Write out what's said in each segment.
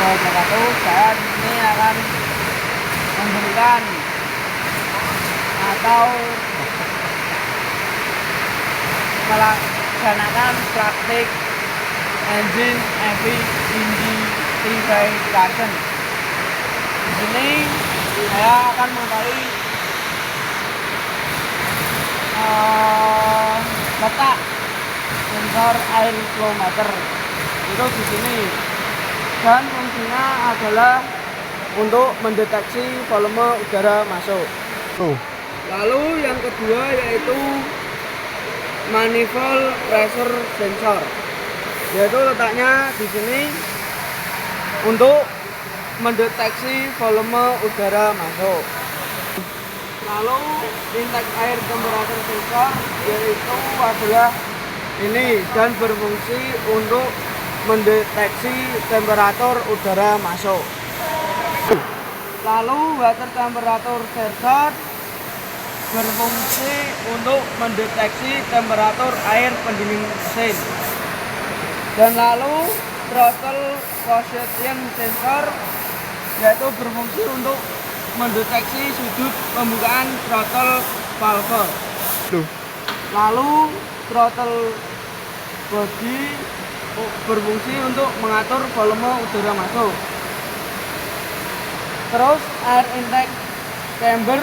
wabarakatuh. Saya di sini akan memberikan atau melaksanakan praktik engine heavy identification. Di sini saya akan mengetahui letak sensor air flow meter itu di sini, dan fungsinya adalah untuk mendeteksi volume udara masuk. Lalu yang kedua yaitu manifold pressure sensor, yaitu letaknya di sini untuk mendeteksi volume udara masuk. Lalu intake air temperature sensor yaitu adalah ini dan berfungsi untuk mendeteksi temperatur udara masuk. Lalu water temperature sensor berfungsi untuk mendeteksi temperatur air pendingin mesin. Dan lalu throttle position sensor yaitu berfungsi untuk mendeteksi sudut pembukaan throttle valve. Lalu throttle body berfungsi untuk mengatur volume udara masuk. Terus air intake chamber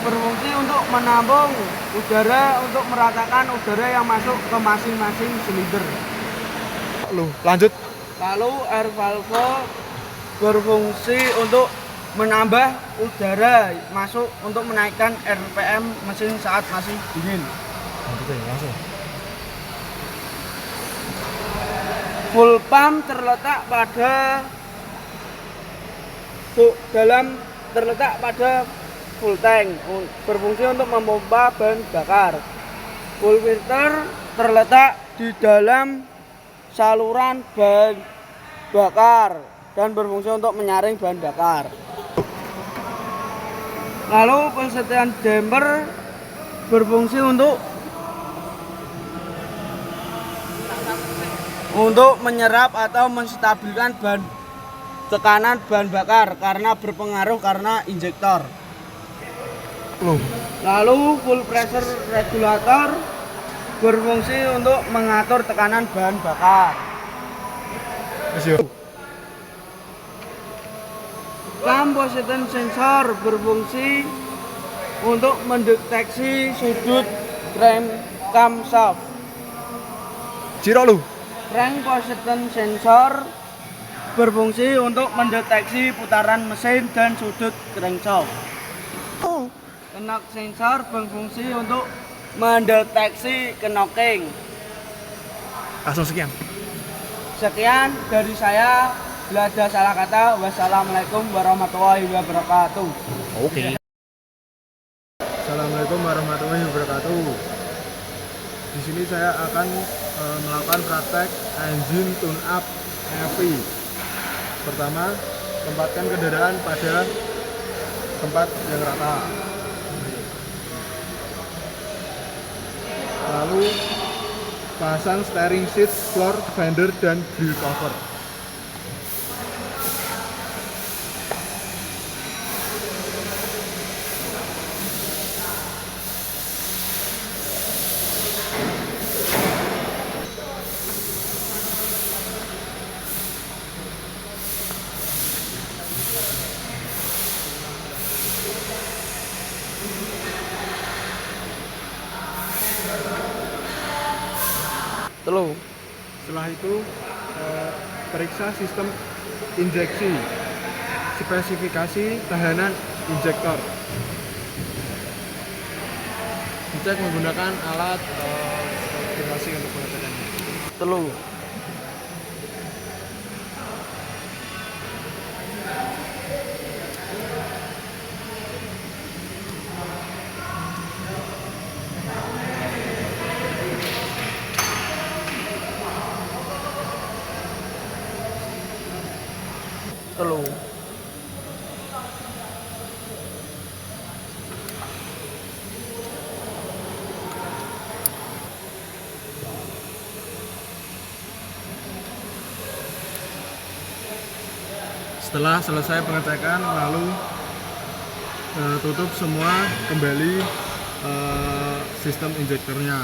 berfungsi untuk menampung udara untuk meratakan udara yang masuk ke masing-masing silinder. Lanjut. Lalu air valve berfungsi untuk menambah udara masuk untuk menaikkan RPM mesin saat masih dingin. Langsung. Full pump terletak pada full tank, berfungsi untuk memompa bahan bakar. Full filter terletak di dalam saluran bahan bakar dan berfungsi untuk menyaring bahan bakar. Lalu persetiaan damper berfungsi untuk menyerap atau menstabilkan tekanan bahan bakar karena berpengaruh karena injektor. Lalu full pressure regulator berfungsi untuk mengatur tekanan bahan bakar. Cam position sensor berfungsi untuk mendeteksi sudut crankshaft. Crank position sensor berfungsi untuk mendeteksi putaran mesin dan sudut crankshaft. Knock sensor berfungsi untuk mendeteksi knocking. Langsung sekian. Sekian dari saya. Bila ada salah kata, wassalamualaikum warahmatullahi wabarakatuh. Oke. Assalamualaikum warahmatullahi wabarakatuh. Di sini saya akan melakukan praktek engine tune up heavy. Pertama, tempatkan kendaraan pada tempat yang rata. Lalu pasang steering seat, floor fender, dan grill cover. Setelah itu periksa sistem injeksi, spesifikasi tahanan injektor. Dicek menggunakan alat vibrasi untuk pengecekannya. Setelah selesai pengecekan, lalu tutup semua kembali sistem injektornya.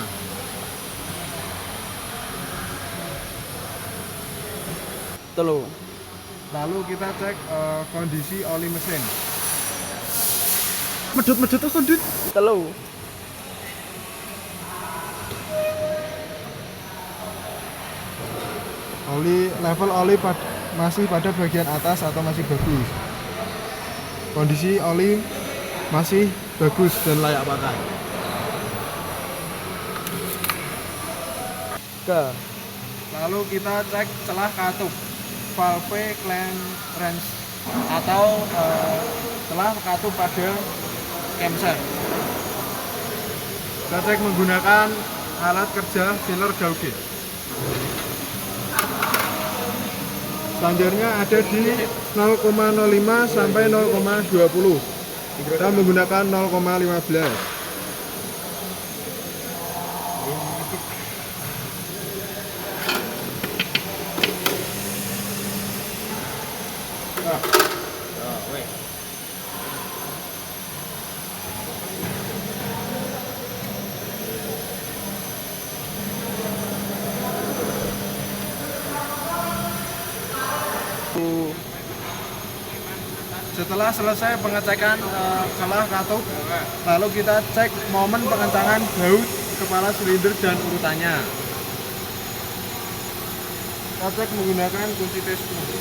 Telu. Lalu kita cek kondisi oli mesin. Medut-medut tuh kondit. Telu. Level oli masih pada bagian atas atau masih bagus. Kondisi oli masih bagus dan layak pakai. Ke. Lalu kita cek celah katup, valve clearance atau celah katup pada camshaft. Kita cek menggunakan alat kerja filler gauge. Standarnya ada di 0,05 sampai 0,20. Kita menggunakan 0,15. Setelah selesai pengecekan celah katup, lalu kita cek momen pengencangan baut kepala silinder dan urutannya. Kita cek menggunakan kunci T10.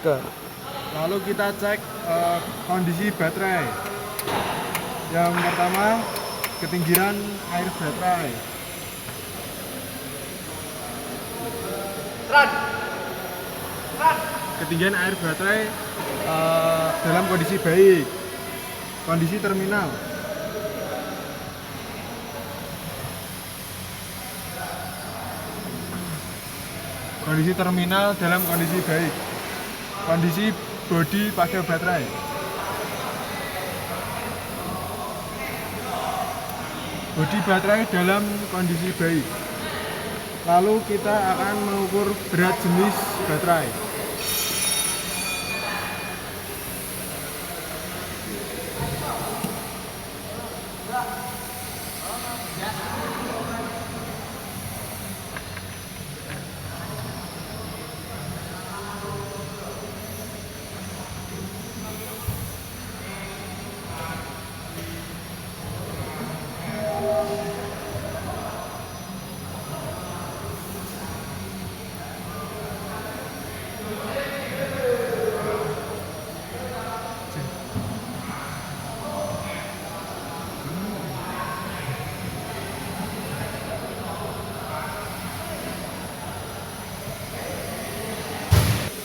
Ke. Lalu kita cek kondisi baterai. Yang pertama, ketinggian air baterai. Ketinggian air baterai dalam kondisi baik. Kondisi terminal. Kondisi terminal dalam kondisi baik. Kondisi bodi pada baterai. Bodi baterai dalam kondisi baik. Lalu kita akan mengukur berat jenis baterai.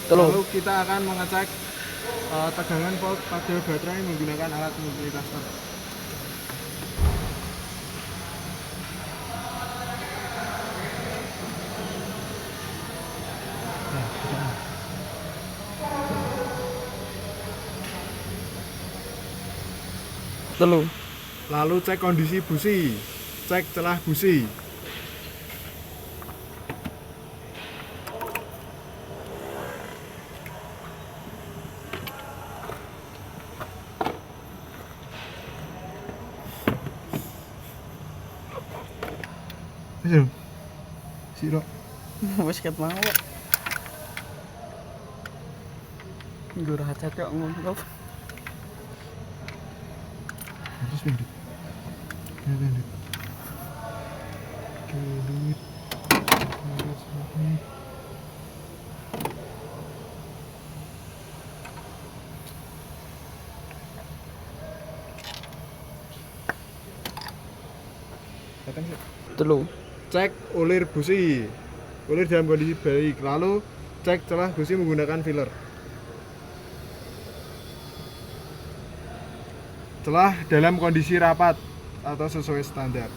Lalu kita akan mengecek tegangan volt pada baterai menggunakan alat multicaster. Telu. Lalu cek kondisi busi, cek celah busi. Ayo, sirok. Wis ket mau. Nggo raca tok ngono. Terus pindah. Telu. Cek ulir busi. Ulir dalam kondisi baik. Lalu cek celah busi menggunakan filler. Celah dalam kondisi rapat atau sesuai standar.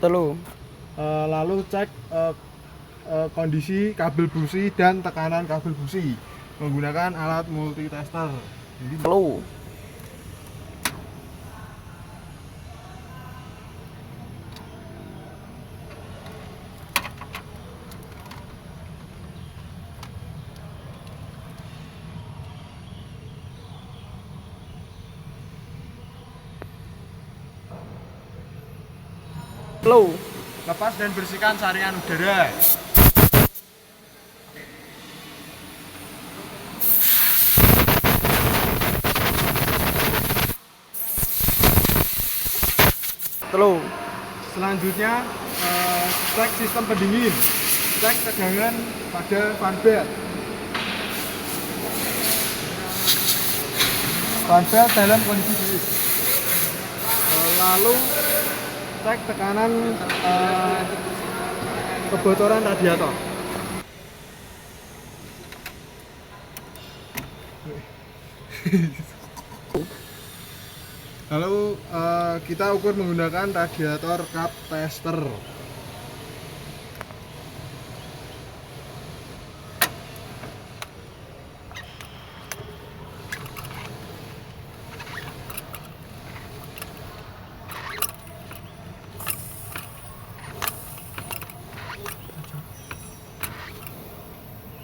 Telu. Lalu cek kondisi kabel busi dan tekanan kabel busi menggunakan alat multitester. Jadi, Telu. Telu. lepas dan bersihkan saringan udara. Telu. Selanjutnya cek sistem pendingin, cek tegangan pada fan belt. Fan belt dalam kondisi baik. Lalu cek tekanan kebocoran radiator. Lalu kita ukur menggunakan radiator cup tester.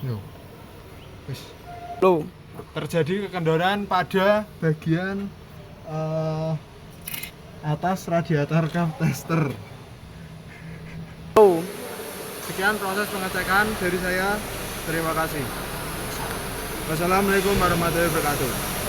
Yo. Wis. Telu. Terjadi kekendoran pada bagian atas radiator cup tester. Telu. Sekian proses pengecekan dari saya. Terima kasih. Wassalamualaikum warahmatullahi wabarakatuh.